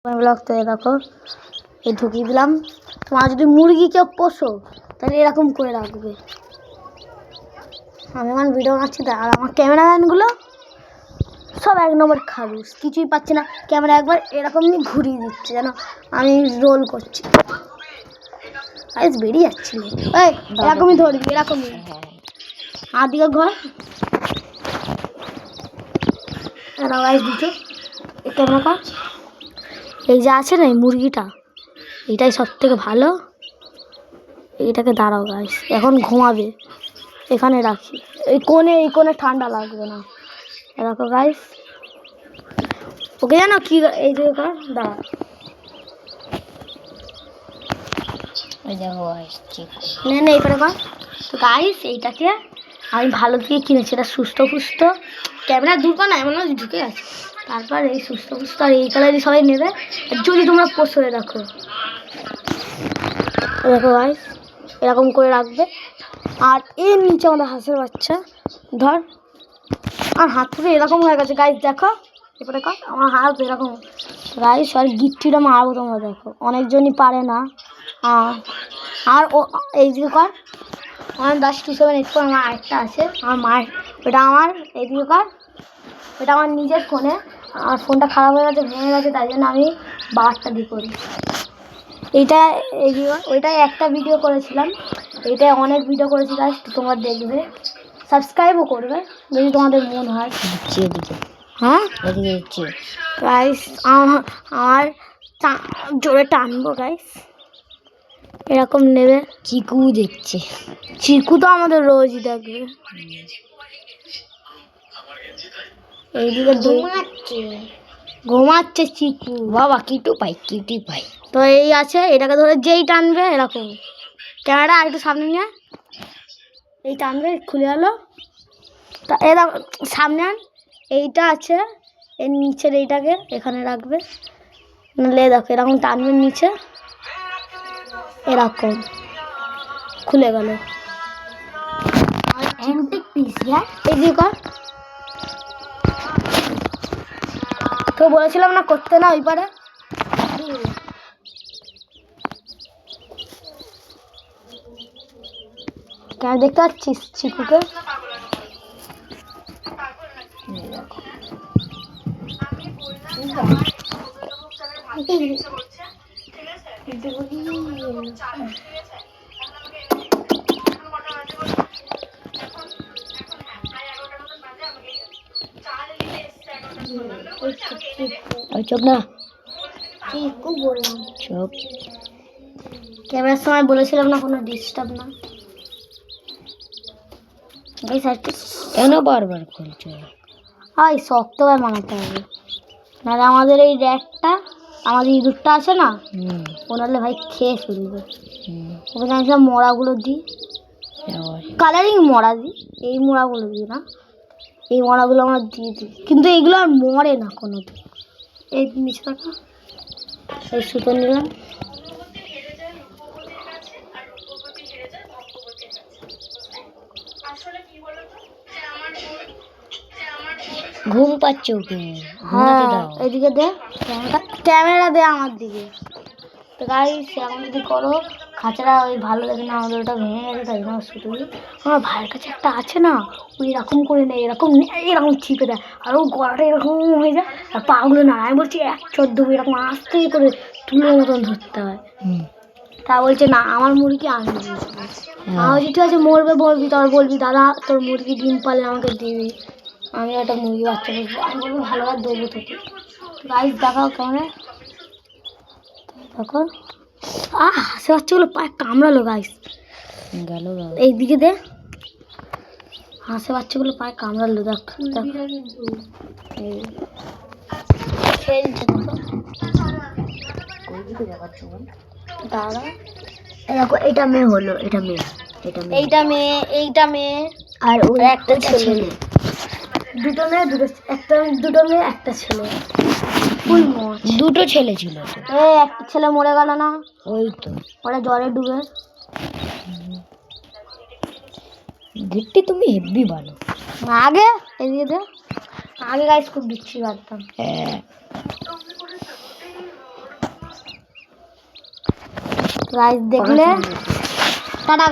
Blog তো দেখো এই ঢুকিয়ে দিলাম। তোমার যদি মুরগি কেউ পোষো তাহলে এরকম করে রাখবে। আমি আমার ভিডিও বানাচ্ছি আর আমার ক্যামেরাম্যানগুলো সব এক নম্বর খারুস, কিছুই পাচ্ছে না। ক্যামেরা একবার এরকম নিয়ে ঘুরিয়ে দিচ্ছে যেন আমি রোল করছি। আজ বেরিয়ে যাচ্ছিল এই এরকমই ধরবি, এরকমই হাত দিকে ঘর দুটো ক্যামেরা কর। এই যে আছে না এই মুরগিটা, এটাই সব থেকে ভালো। এইটাকে দাঁড়াও গাইস, এখন ঘুমাবে, এখানে রাখি এই কোণে ঠান্ডা লাগবে না। দেখো গাইস ওকে জানো কি এই যে দাঁড়া না এইখানে কর। তো গাইস এইটাকে আমি ভালো থেকে কিনেছি, এটা সুস্থ পুষ্ট। ক্যামেরা দূর কর না, এমন ঢুকে আছে। তারপর এই সুস্থ পুষ্ট আর এই কালারই সবাই নেবে যদি তোমরা পোষে রাখো। দেখো গাইস এরকম করে রাখবে। আর এর নিচে আমাদের হাঁসের বাচ্চা ধর, আর হাত থেকে এরকম হয়ে গেছে গাইস। দেখো এরপরে কর, আমার হাত এরকম গাইস। আর গিট্টিটা মারবো, তোমরা দেখো অনেকজনই পারে না। আর ও এই দিকে কর, আমার 10-7 আমার আরেকটা আছে আমার মায়ের, ওটা আমার এইদিকে কর। এটা আমার নিজের ফোনে, আমার ফোনটা খারাপ হয়ে গেছে, ভেঙে গেছে, তাই জন্য আমি বাবারটা দিয়ে করি। এইটা ওইটাই একটা ভিডিও করেছিলাম, এইটাই অনেক ভিডিও করেছি গাইস, তোমরা দেখবে, সাবস্ক্রাইবও করবে যদি তোমাদের মন হয়। হ্যাঁ গাইস আমার জোরে টানবো গাইস, এরকম নেবে। চিকু দেখছে, চিকু তো আমাদের রোজই দেখবে। এইদিকে ঘুমাচ্ছে চিকু, বাবা কিটু পাই। তো এই আছে, এটাকে ধরে যেই টানবে এরকম, ক্যামেরা একটু সামনে নিয়ে এই টানবে, খুলে গেলো। তা এরা সামনে আন, এইটা আছে এর নিচের এইটাকে এখানে রাখবে, নাহলে দেখো এরকম টানবে নিচে, এরকম খুলে গেল। এই কর, তো বলেছিলাম না করতে না ওই পারে। কেন দেখতে পাচ্ছিস চিকুকে? চুপ না, চিকু বললাম চুপ। ক্যামেরার সময় বলেছিলাম না কোনো ডিস্টার্ব না। কেন বারবার খুলছো? হয় শক্তভাবে বানাতে হবে, নাহলে আমাদের এই র্যাকটা, আমাদের ইঁদুরটা আছে না, ওনালে ভাই খেয়ে ফেলবে। ওখানে আমি সব মরাগুলো দিই, কালারিং মরা দিই, এই মরাগুলো দিই না, এই মরাগুলো আমার দিয়ে দিই, কিন্তু এইগুলো আর মরে না কোনো দিন। এই নিচে রাখা, এই সুতো নিলাম। ঘুম পাচ্ছে ওকে? হ্যাঁ এদিকে দে ক্যামেরা দে আমার দিকে। তো গাইস সেরকম যদি করো, খাঁচাটা ওই ভালো লাগে না, আমাদের ওটা ভেঙে গেছে, তাই জন্য সুতো দিই। আমার ভাইয়ের কাছে একটা আছে না, ওই এরকম করে নেয়, এরকম চিপে দেয়, আর ও গলাটা এরকম হয়ে যায়, আর পাগুলো না। আমি বলছি 1/14 এরকম আস্তে করে তুলোর মতন ধরতে হয়। তা বলছে না আমার মুরগি আমি দিয়েছি। আমার বলছি ঠিক আছে মরবে, বলবি, তোর বলবি দাদা তোর মুরগি ডিম পালে আমাকে দিবি, আমি একটা মুরগি বাচ্চা বলবো, আমি বলবো ভালোভাবে দেবো তোকে। গাইস দেখাও কেমন তখন হাঁসের বাচ্চাগুলো পায়ে কামড়ালো গাইস, গেল এই দিকে দে, হাঁসের বাচ্চাগুলো পায়ে কামড়ালো। দেখ দাঁড়া, দেখো এটা মেয়ে হলো, এইটা মেয়ে আর ওই একটা ছেলে, দুটো মেয়ে একটা ছেলে। দুটো ছেলে ছিল, একটা ছেলে মরে গেল না, ওই তো ওরা জলে ডুবে। গিট্টি তুমি হেব্বি ভালো। আগে এদিকে আগে গাইস খুব বিচ্ছি পারতাম। গাইস দেখলে টাটা।